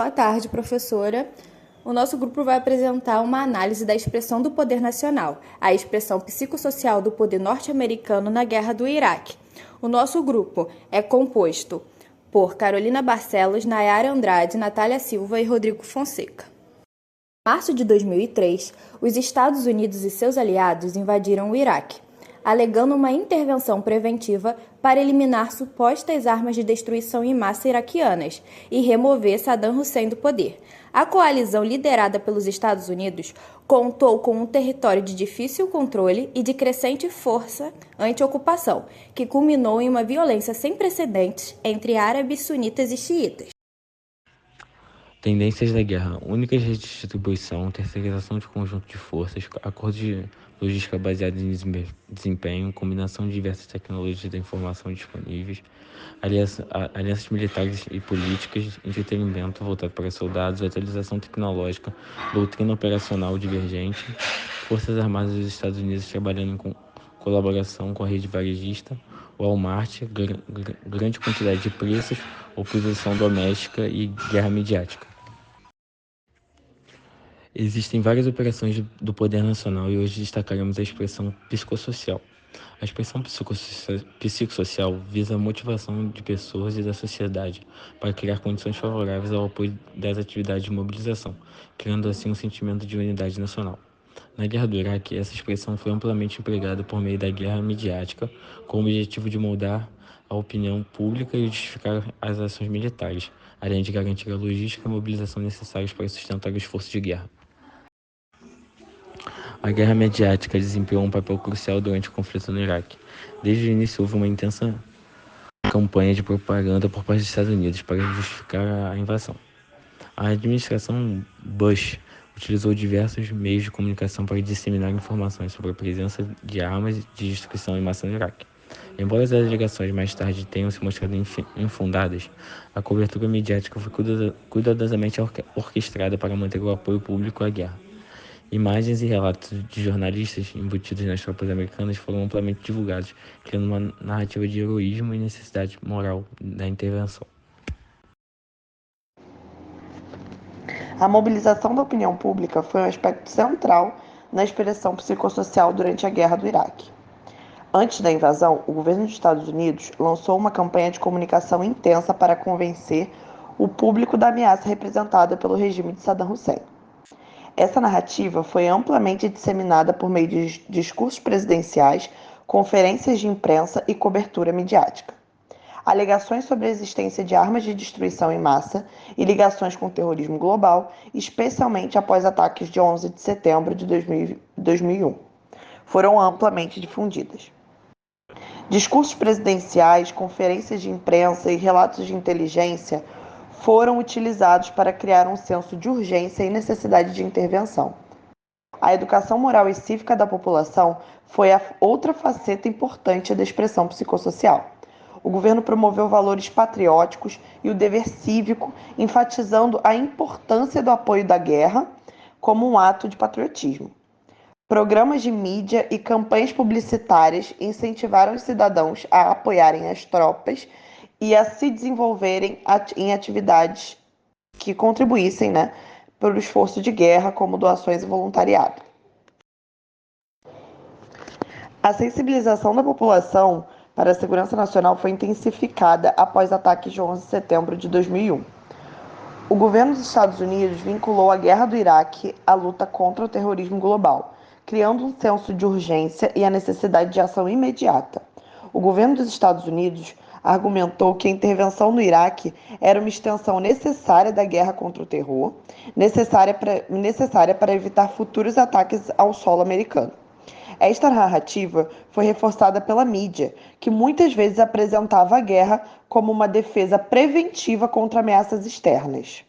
Boa tarde, professora. O nosso grupo vai apresentar uma análise da expressão do poder nacional, a expressão psicossocial do poder norte-americano na Guerra do Iraque. O nosso grupo é composto por Carolina Barcelos, Nayara Andrade, Natália Silva e Rodrigo Fonseca. Em março de 2003, os Estados Unidos e seus aliados invadiram o Iraque, alegando uma intervenção preventiva para eliminar supostas armas de destruição em massa iraquianas e remover Saddam Hussein do poder. A coalizão liderada pelos Estados Unidos contou com um território de difícil controle e de crescente força anti-ocupação, que culminou em uma violência sem precedentes entre árabes, sunitas e xiitas. Tendências da guerra: única redistribuição, terceirização de conjunto de forças, acordo de logística baseado em desempenho, combinação de diversas tecnologias da informação disponíveis, alianças militares e políticas, entretenimento voltado para soldados, atualização tecnológica, doutrina operacional divergente, forças armadas dos Estados Unidos trabalhando em colaboração com a rede varejista, Walmart, grande quantidade de preços, oposição doméstica e guerra midiática. Existem várias operações do poder nacional e hoje destacaremos a expressão psicossocial. A expressão psicossocial visa a motivação de pessoas e da sociedade para criar condições favoráveis ao apoio das atividades de mobilização, criando assim um sentimento de unidade nacional. Na Guerra do Iraque, essa expressão foi amplamente empregada por meio da guerra midiática, com o objetivo de moldar a opinião pública e justificar as ações militares, além de garantir a logística e a mobilização necessários para sustentar o esforço de guerra. A guerra midiática desempenhou um papel crucial durante o conflito no Iraque. Desde o início houve uma intensa campanha de propaganda por parte dos Estados Unidos para justificar a invasão. A administração Bush utilizou diversos meios de comunicação para disseminar informações sobre a presença de armas de destruição em massa no Iraque. Embora as alegações mais tarde tenham se mostrado infundadas, a cobertura midiática foi cuidadosamente orquestrada para manter o apoio público à guerra. Imagens e relatos de jornalistas embutidos nas tropas americanas foram amplamente divulgados, criando uma narrativa de heroísmo e necessidade moral da intervenção. A mobilização da opinião pública foi um aspecto central na expressão psicossocial durante a Guerra do Iraque. Antes da invasão, o governo dos Estados Unidos lançou uma campanha de comunicação intensa para convencer o público da ameaça representada pelo regime de Saddam Hussein. Essa narrativa foi amplamente disseminada por meio de discursos presidenciais, conferências de imprensa e cobertura midiática. Alegações sobre a existência de armas de destruição em massa e ligações com o terrorismo global, especialmente após ataques de 11 de setembro de 2001, foram amplamente difundidas. Discursos presidenciais, conferências de imprensa e relatos de inteligência foram utilizados para criar um senso de urgência e necessidade de intervenção. A educação moral e cívica da população foi a outra faceta importante da expressão psicossocial. O governo promoveu valores patrióticos e o dever cívico, enfatizando a importância do apoio da guerra como um ato de patriotismo. Programas de mídia e campanhas publicitárias incentivaram os cidadãos a apoiarem as tropas e a se desenvolverem em atividades que contribuíssem, para o esforço de guerra, como doações e voluntariado. A sensibilização da população para a segurança nacional foi intensificada após ataques de 11 de setembro de 2001. O governo dos Estados Unidos vinculou a guerra do Iraque à luta contra o terrorismo global, criando um senso de urgência e a necessidade de ação imediata. O governo dos Estados Unidos argumentou que a intervenção no Iraque era uma extensão necessária da guerra contra o terror, necessária para evitar futuros ataques ao solo americano. Esta narrativa foi reforçada pela mídia, que muitas vezes apresentava a guerra como uma defesa preventiva contra ameaças externas.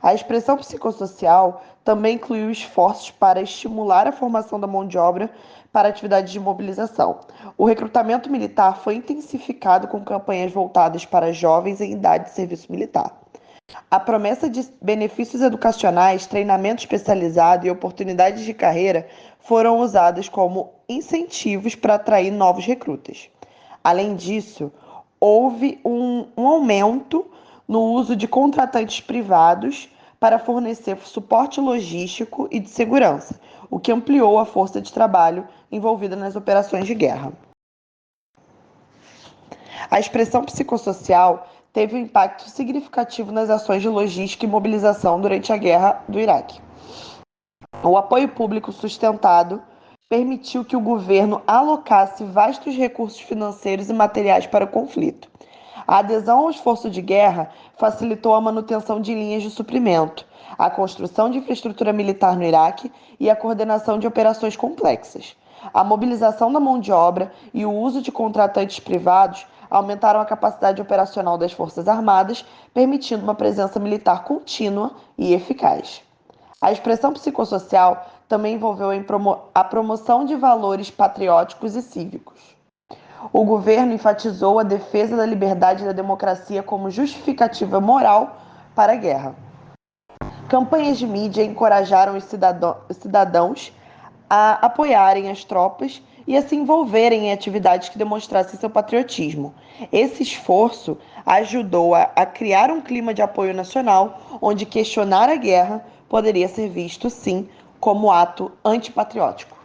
A expressão psicossocial também incluiu esforços para estimular a formação da mão de obra para atividades de mobilização. O recrutamento militar foi intensificado com campanhas voltadas para jovens em idade de serviço militar. A promessa de benefícios educacionais, treinamento especializado e oportunidades de carreira foram usadas como incentivos para atrair novos recrutas. Além disso, houve um aumento no uso de contratantes privados para fornecer suporte logístico e de segurança, o que ampliou a força de trabalho envolvida nas operações de guerra. A expressão psicossocial teve um impacto significativo nas ações de logística e mobilização durante a Guerra do Iraque. O apoio público sustentado permitiu que o governo alocasse vastos recursos financeiros e materiais para o conflito. A adesão ao esforço de guerra facilitou a manutenção de linhas de suprimento, a construção de infraestrutura militar no Iraque e a coordenação de operações complexas. A mobilização da mão de obra e o uso de contratantes privados aumentaram a capacidade operacional das Forças Armadas, permitindo uma presença militar contínua e eficaz. A expressão psicossocial também envolveu a promoção de valores patrióticos e cívicos. O governo enfatizou a defesa da liberdade e da democracia como justificativa moral para a guerra. Campanhas de mídia encorajaram os cidadãos a apoiarem as tropas e a se envolverem em atividades que demonstrassem seu patriotismo. Esse esforço ajudou a criar um clima de apoio nacional, onde questionar a guerra poderia ser visto, sim, como ato antipatriótico.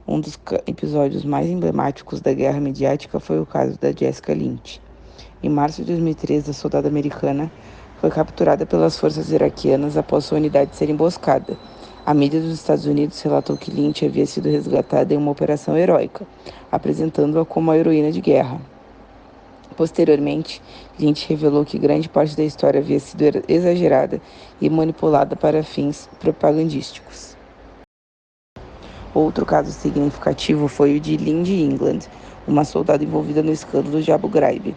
Um dos episódios mais emblemáticos da guerra mediática foi o caso da Jessica Lynch. Em março de 2013, a soldada americana foi capturada pelas forças iraquianas após sua unidade ser emboscada. A mídia dos Estados Unidos relatou que Lynch havia sido resgatada em uma operação heróica, apresentando-a como a heroína de guerra. Posteriormente, Lynch revelou que grande parte da história havia sido exagerada e manipulada para fins propagandísticos. Outro caso significativo foi o de Lynndie England, uma soldada envolvida no escândalo de Abu Ghraib.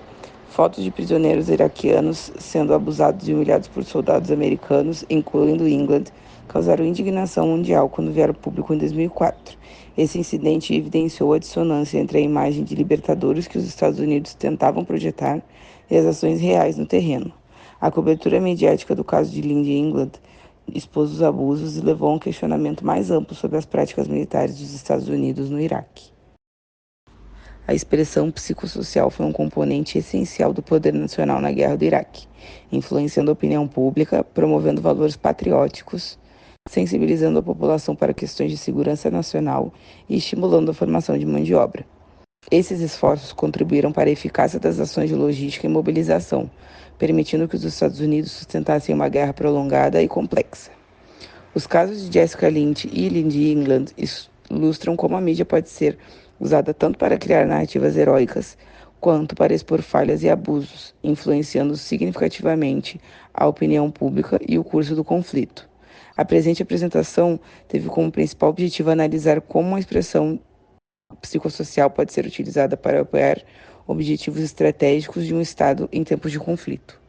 Fotos de prisioneiros iraquianos sendo abusados e humilhados por soldados americanos, incluindo England, causaram indignação mundial quando vieram ao público em 2004. Esse incidente evidenciou a dissonância entre a imagem de libertadores que os Estados Unidos tentavam projetar e as ações reais no terreno. A cobertura mediática do caso de Lynndie England expôs os abusos e levou a um questionamento mais amplo sobre as práticas militares dos Estados Unidos no Iraque. A expressão psicossocial foi um componente essencial do poder nacional na Guerra do Iraque, influenciando a opinião pública, promovendo valores patrióticos, sensibilizando a população para questões de segurança nacional e estimulando a formação de mão de obra. Esses esforços contribuíram para a eficácia das ações de logística e mobilização, permitindo que os Estados Unidos sustentassem uma guerra prolongada e complexa. Os casos de Jessica Lynch e Lynndie England ilustram como a mídia pode ser usada tanto para criar narrativas heróicas, quanto para expor falhas e abusos, influenciando significativamente a opinião pública e o curso do conflito. A presente apresentação teve como principal objetivo analisar como a expressão psicossocial pode ser utilizada para apoiar objetivos estratégicos de um Estado em tempos de conflito.